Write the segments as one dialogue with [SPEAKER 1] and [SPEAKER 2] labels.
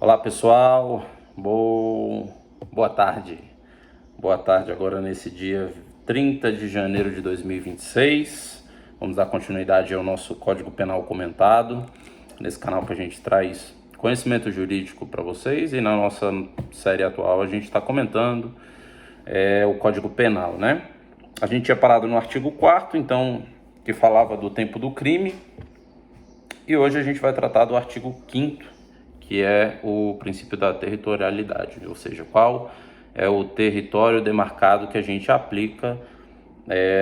[SPEAKER 1] Olá pessoal, boa tarde. Boa tarde agora nesse dia 30 de janeiro de 2026. Vamos dar continuidade ao nosso Código Penal comentado, nesse canal que a gente traz conhecimento jurídico para vocês, e na nossa série atual a gente está comentando o Código Penal, né? A gente tinha parado no artigo 4º, então, que falava do tempo do crime, e hoje a gente vai tratar do artigo 5º, que é o princípio da territorialidade, ou seja, qual é o território demarcado que a gente aplica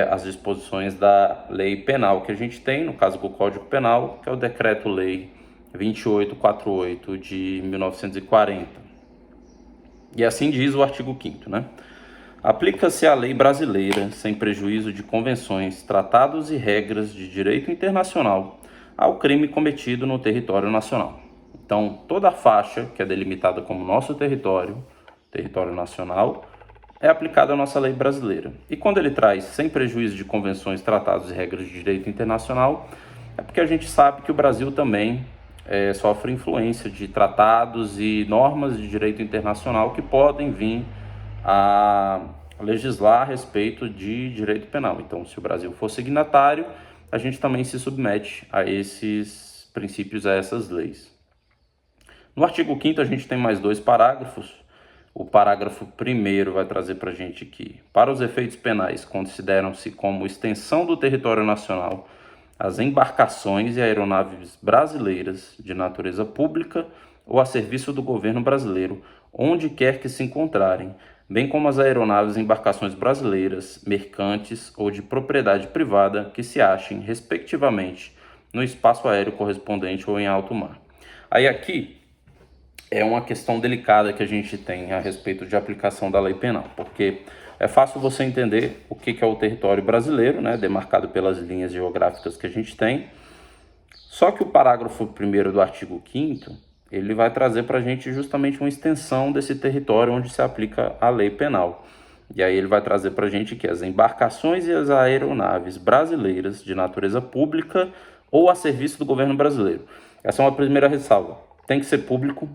[SPEAKER 1] as disposições da lei penal que a gente tem, no caso do Código Penal, que é o Decreto-Lei 2848 de 1940. E assim diz o artigo 5º, né? Aplica-se a lei brasileira, sem prejuízo de convenções, tratados e regras de direito internacional, ao crime cometido no território nacional. Então, toda a faixa que é delimitada como nosso território nacional, é aplicada à nossa lei brasileira. E quando ele traz sem prejuízo de convenções, tratados e regras de direito internacional, é porque a gente sabe que o Brasil também sofre influência de tratados e normas de direito internacional que podem vir a legislar a respeito de direito penal. Então, se o Brasil for signatário, a gente também se submete a esses princípios, a essas leis. No artigo 5º a gente tem mais 2 parágrafos. O parágrafo 1º vai trazer para a gente que, para os efeitos penais, consideram-se como extensão do território nacional as embarcações e aeronaves brasileiras de natureza pública ou a serviço do governo brasileiro, onde quer que se encontrarem, bem como as aeronaves e embarcações brasileiras, mercantes ou de propriedade privada que se achem, respectivamente, no espaço aéreo correspondente ou em alto mar. Aí aqui é uma questão delicada que a gente tem a respeito de aplicação da lei penal, porque é fácil você entender o que é o território brasileiro, né, demarcado pelas linhas geográficas que a gente tem. Só que o parágrafo 1º do artigo 5º, ele vai trazer para a gente justamente uma extensão desse território onde se aplica a lei penal. E aí ele vai trazer para a gente que as embarcações e as aeronaves brasileiras de natureza pública ou a serviço do governo brasileiro. Essa é uma primeira ressalva. Tem que ser público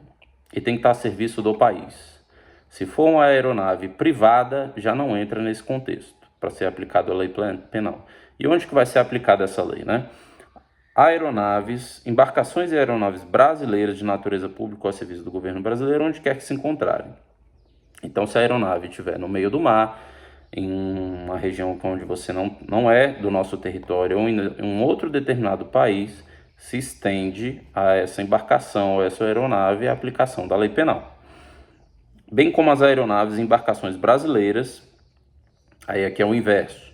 [SPEAKER 1] e tem que estar a serviço do país. Se for uma aeronave privada, já não entra nesse contexto para ser aplicado a lei penal. E onde que vai ser aplicada essa lei, né? Aeronaves, embarcações e aeronaves brasileiras de natureza pública ou a serviço do governo brasileiro, onde quer que se encontrarem. Então, se a aeronave estiver no meio do mar, em uma região onde você não é do nosso território ou em um outro determinado país, se estende a essa embarcação ou essa aeronave a aplicação da lei penal. Bem como as aeronaves e embarcações brasileiras, aí aqui é o inverso,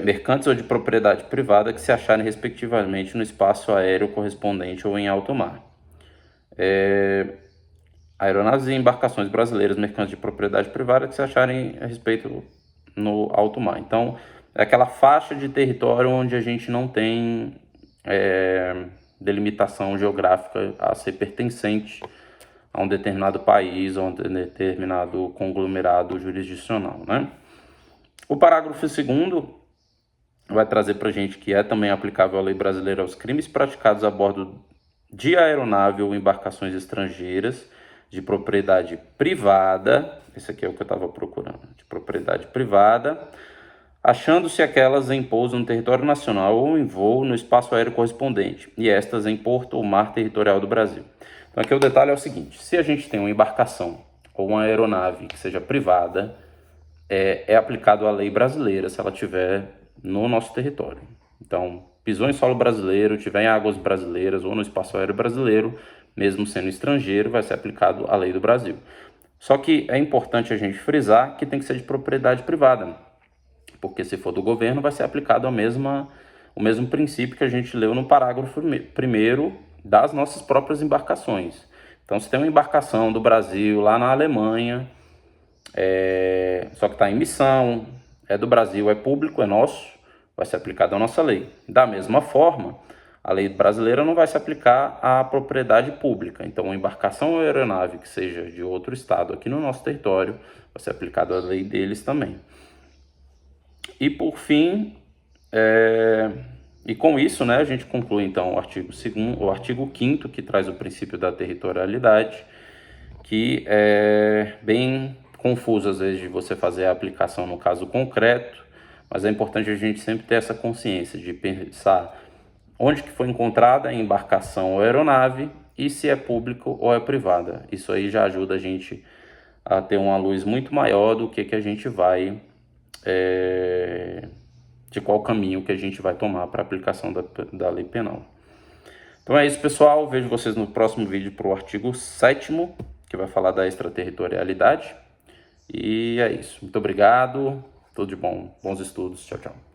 [SPEAKER 1] mercantes ou de propriedade privada que se acharem respectivamente no espaço aéreo correspondente ou em alto mar. Aeronaves e embarcações brasileiras, mercantes de propriedade privada que se acharem a respeito no alto mar. Então, é aquela faixa de território onde a gente não tem delimitação geográfica a ser pertencente a um determinado país ou a um determinado conglomerado jurisdicional, né? O parágrafo 2º vai trazer para a gente que é também aplicável à lei brasileira aos crimes praticados a bordo de aeronave ou embarcações estrangeiras de propriedade privada, esse aqui é o que eu estava procurando, de propriedade privada, achando-se aquelas em pouso no território nacional ou em voo no espaço aéreo correspondente, e estas em porto ou mar territorial do Brasil. Então aqui o detalhe é o seguinte: se a gente tem uma embarcação ou uma aeronave que seja privada, é aplicado a lei brasileira se ela estiver no nosso território. Então, pisou em solo brasileiro, estiver em águas brasileiras ou no espaço aéreo brasileiro, mesmo sendo estrangeiro, vai ser aplicado a lei do Brasil. Só que é importante a gente frisar que tem que ser de propriedade privada, porque se for do governo vai ser aplicado o mesmo princípio que a gente leu no parágrafo 1º das nossas próprias embarcações. Então, se tem uma embarcação do Brasil lá na Alemanha, só que está em missão, é do Brasil, é público, é nosso, vai ser aplicado a nossa lei. Da mesma forma, a lei brasileira não vai se aplicar à propriedade pública. Então, uma embarcação ou aeronave que seja de outro estado aqui no nosso território, vai ser aplicada a lei deles também. E por fim, E com isso, né, a gente conclui então o artigo 5º, que traz o princípio da territorialidade, que é bem confuso às vezes de você fazer a aplicação no caso concreto, mas é importante a gente sempre ter essa consciência de pensar onde que foi encontrada a embarcação ou aeronave e se é público ou é privada. Isso aí já ajuda a gente a ter uma luz muito maior do que a gente vai, de qual caminho que a gente vai tomar para a aplicação da lei penal. Então é isso, pessoal. Vejo vocês no próximo vídeo para o artigo 7º, que vai falar da extraterritorialidade. E é isso. Muito obrigado. Tudo de bom. Bons estudos. Tchau, tchau.